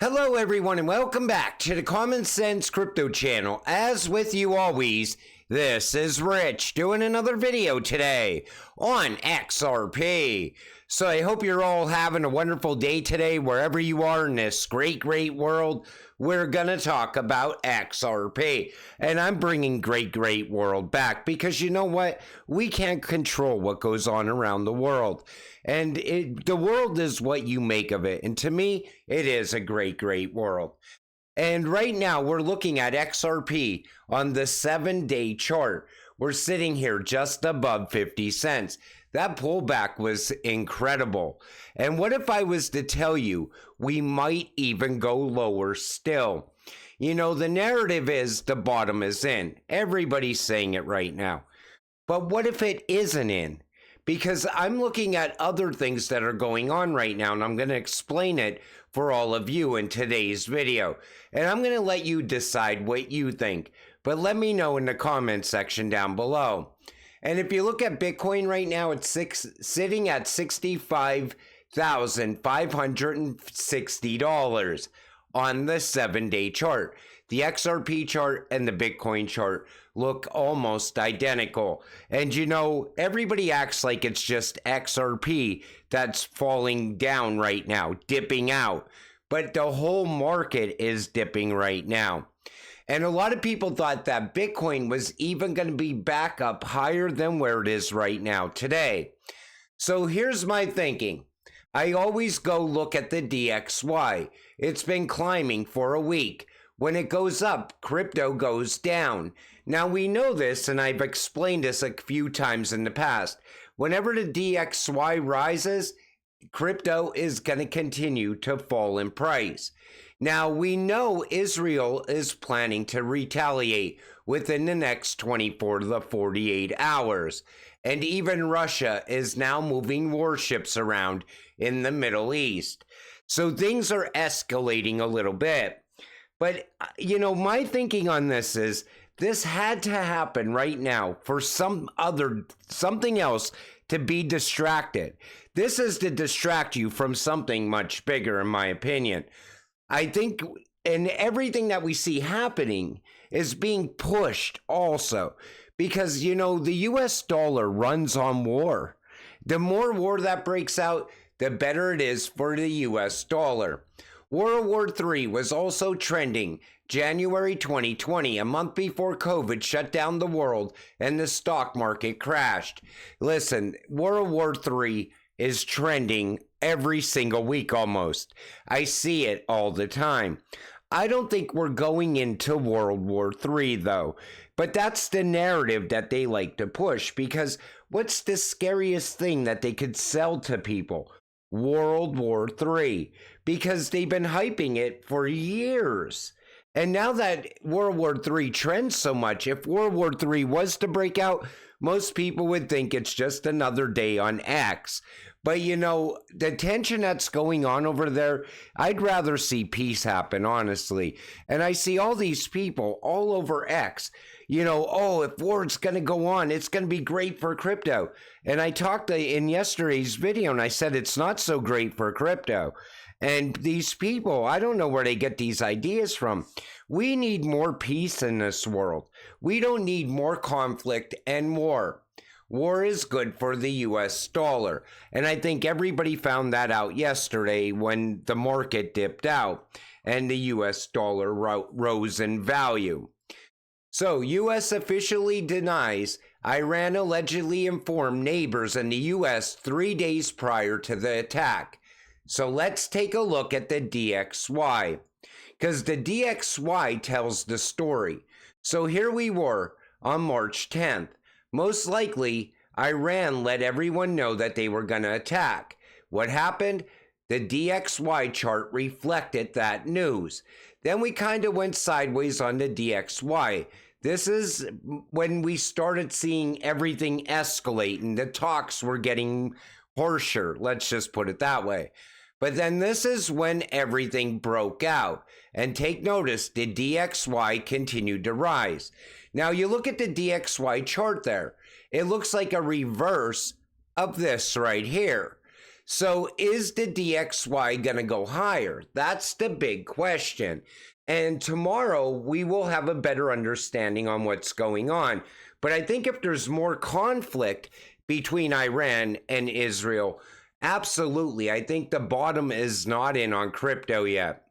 Hello everyone and welcome back to the Common Sense Crypto channel. As with you always, this is Rich doing another video today on XRP. So I hope you're all having a wonderful day today wherever you are in this great world. We're gonna talk about XRP, and I'm bringing great world back because you know what? We can't control what goes on around the world, and the world is what you make of it. And to me, it is a great world. And right now, we're looking at XRP on the 7-day chart. We're sitting here just above 50 cents. That pullback was incredible. And what if I was to tell you we might even go lower still? You know, the narrative is the bottom is in. Everybody's saying it right now. But what if it isn't in? Because I'm looking at other things that are going on right now, and I'm going to explain it for all of you in today's video. And I'm going to let you decide what you think. But let me know in the comment section down below. And if you look at Bitcoin right now, it's sitting at $65,560 on the 7-day chart. The XRP chart and the Bitcoin chart look almost identical. And you know, everybody acts like it's just XRP that's falling down right now, dipping out. But the whole market is dipping right now. And a lot of people thought that Bitcoin was even going to be back up higher than where it is right now today. So here's my thinking. I always go look at the DXY. It's been climbing for a week. When it goes up, crypto goes down. Now we know this, and I've explained this a few times in the past. Whenever the DXY rises, crypto is going to continue to fall in price. Now, we know Israel is planning to retaliate within the next 24 to 48 hours. And even Russia is now moving warships around in the Middle East. So things are escalating a little bit. But, you know, my thinking on this is this had to happen right now for something else to be distracted. This is to distract you from something much bigger, in my opinion. I think, and everything that we see happening is being pushed also because, you know, the US dollar runs on war. The more war that breaks out, the better it is for the US dollar. World War III was also trending January 2020, a month before COVID shut down the world and the stock market crashed. Listen, World War III is trending every single week almost. I see it all the time. I don't think we're going into World War III though, but that's the narrative that they like to push because what's the scariest thing that they could sell to people? World War III, because they've been hyping it for years. And now that World War III trends so much, if World War III was to break out, most people would think it's just another day on X. But, you know, the tension that's going on over there, I'd rather see peace happen, honestly. And I see all these people all over X, you know, oh, if war's going to go on, it's going to be great for crypto. And I talked in yesterday's video and I said it's not so great for crypto. And these people, I don't know where they get these ideas from. We need more peace in this world. We don't need more conflict and war. War is good for the US dollar. And I think everybody found that out yesterday when the market dipped out and the US dollar rose in value. So, US officially denies Iran allegedly informed neighbors in the US 3 days prior to the attack. So let's take a look at the DXY, because the DXY tells the story. So here we were on March 10th. Most likely, Iran let everyone know that they were going to attack. What happened? The DXY chart reflected that news. Then we kind of went sideways on the DXY. This is when we started seeing everything escalate and the talks were getting harsher. Let's just put it that way. But then this is when everything broke out. And take notice, the DXY continued to rise. Now you look at the DXY chart there. It looks like a reverse of this right here. So is the DXY going to go higher? That's the big question. And tomorrow we will have a better understanding on what's going on. But I think if there's more conflict between Iran and Israel, absolutely, I think the bottom is not in on crypto yet.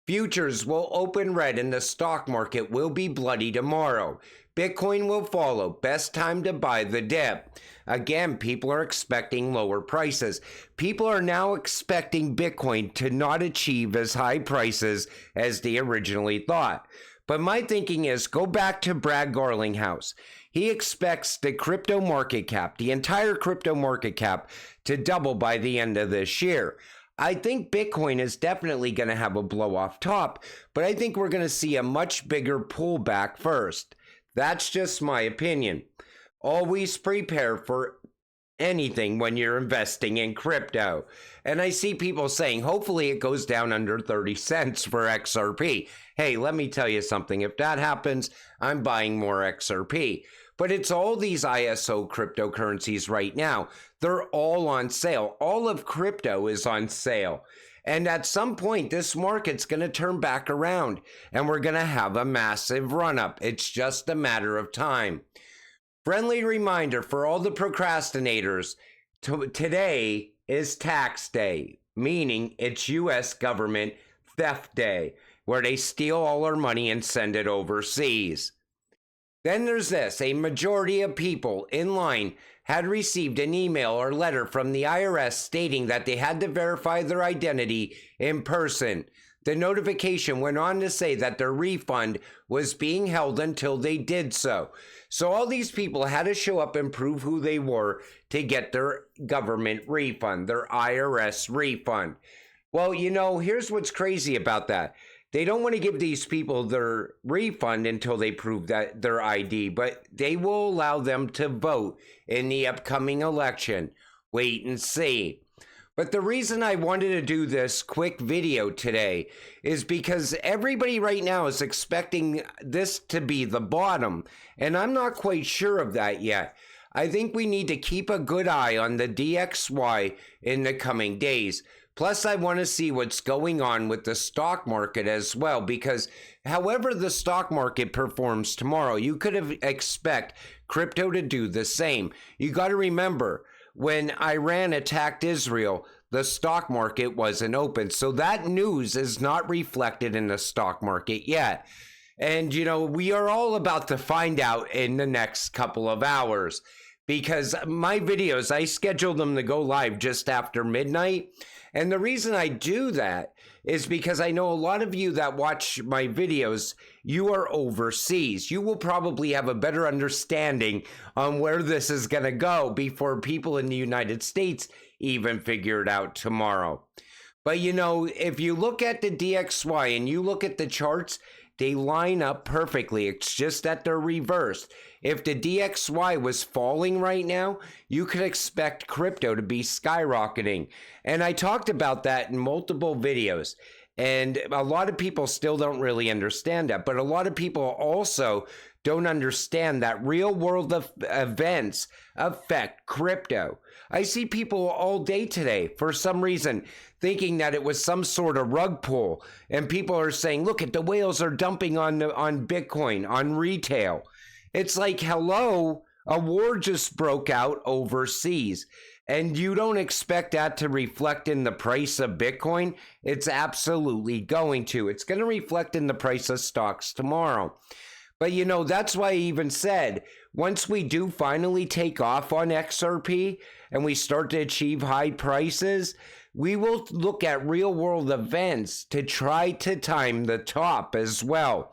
Futures will open red and the stock market will be bloody tomorrow. Bitcoin will follow. Best time to buy the dip. Again, people are expecting lower prices. People are now expecting Bitcoin to not achieve as high prices as they originally thought. But my thinking is go back to Brad Garlinghouse. He expects the crypto market cap, the entire crypto market cap, to double by the end of this year. I think Bitcoin is definitely going to have a blow off top, but I think we're going to see a much bigger pullback first. That's just my opinion. Always prepare for anything when you're investing in crypto. And I see people saying, hopefully it goes down under 30 cents for XRP. Hey, let me tell you something. If that happens, I'm buying more XRP. But it's all these ISO cryptocurrencies right now. They're all on sale. All of crypto is on sale. And at some point, this market's going to turn back around and we're going to have a massive run up. It's just a matter of time. Friendly reminder for all the procrastinators, today is tax day, meaning it's U.S. government theft day, where they steal all our money and send it overseas. Then there's this, a majority of people in line had received an email or letter from the IRS stating that they had to verify their identity in person. The notification went on to say that their refund was being held until they did so. So all these people had to show up and prove who they were to get their government refund, their IRS refund. Well, you know, here's what's crazy about that. They don't want to give these people their refund until they prove that their ID, but they will allow them to vote in the upcoming election. Wait and see. But the reason I wanted to do this quick video today is because everybody right now is expecting this to be the bottom, and I'm not quite sure of that yet. I think we need to keep a good eye on the DXY in the coming days. Plus, I want to see what's going on with the stock market as well, because however the stock market performs tomorrow, you could expect crypto to do the same. You got to remember, when Iran attacked Israel, the stock market wasn't open. So that news is not reflected in the stock market yet. And, you know, we are all about to find out in the next couple of hours, because my videos, I schedule them to go live just after midnight. And the reason I do that is because I know a lot of you that watch my videos, you are overseas. You will probably have a better understanding on where this is going to go before people in the United States even figure it out tomorrow. But you know, if you look at the DXY and you look at the charts, they line up perfectly. It's just that they're reversed. If the DXY was falling right now, you could expect crypto to be skyrocketing. And I talked about that in multiple videos. And a lot of people still don't really understand that. But a lot of people also don't understand that real world events affect crypto. I see people all day today, for some reason, thinking that it was some sort of rug pull. And people are saying, look, the whales are dumping on Bitcoin, on retail. It's like, hello, a war just broke out overseas. And you don't expect that to reflect in the price of Bitcoin? It's absolutely going to. It's going to reflect in the price of stocks tomorrow. But, you know, that's why I even said, once we do finally take off on XRP and we start to achieve high prices, we will look at real world events to try to time the top as well.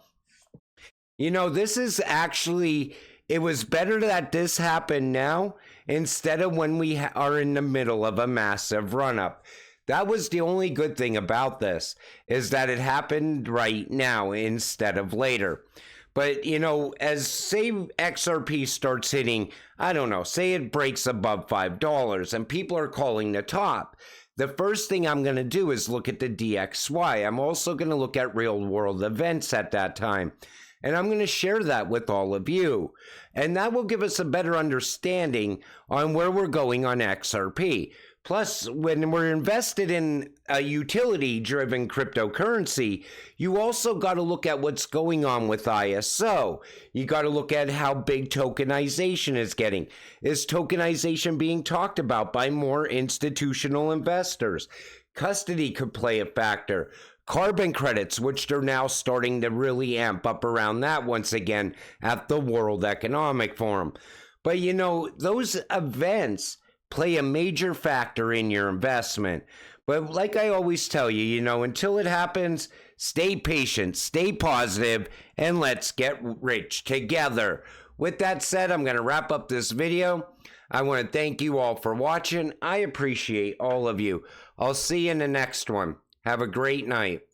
You know, this is actually, it was better that this happened now instead of when we are in the middle of a massive run-up. That was the only good thing about this, is that it happened right now instead of later. But, you know, as say XRP starts hitting, I don't know, say it breaks above $5 and people are calling the top, the first thing I'm going to do is look at the DXY. I'm also going to look at real world events at that time. And I'm going to share that with all of you. And that will give us a better understanding on where we're going on XRP. Plus, when we're invested in a utility-driven cryptocurrency, you also got to look at what's going on with ISO. You got to look at how big tokenization is getting. Is tokenization being talked about by more institutional investors? Custody could play a factor. Carbon credits, which they're now starting to really amp up around that once again at the World Economic Forum. But you know, those events play a major factor in your investment. But like I always tell you, you know, until it happens, stay patient, stay positive, and let's get rich together. With that said, I'm going to wrap up this video. I want to thank you all for watching. I appreciate all of you. I'll see you in the next one. Have a great night.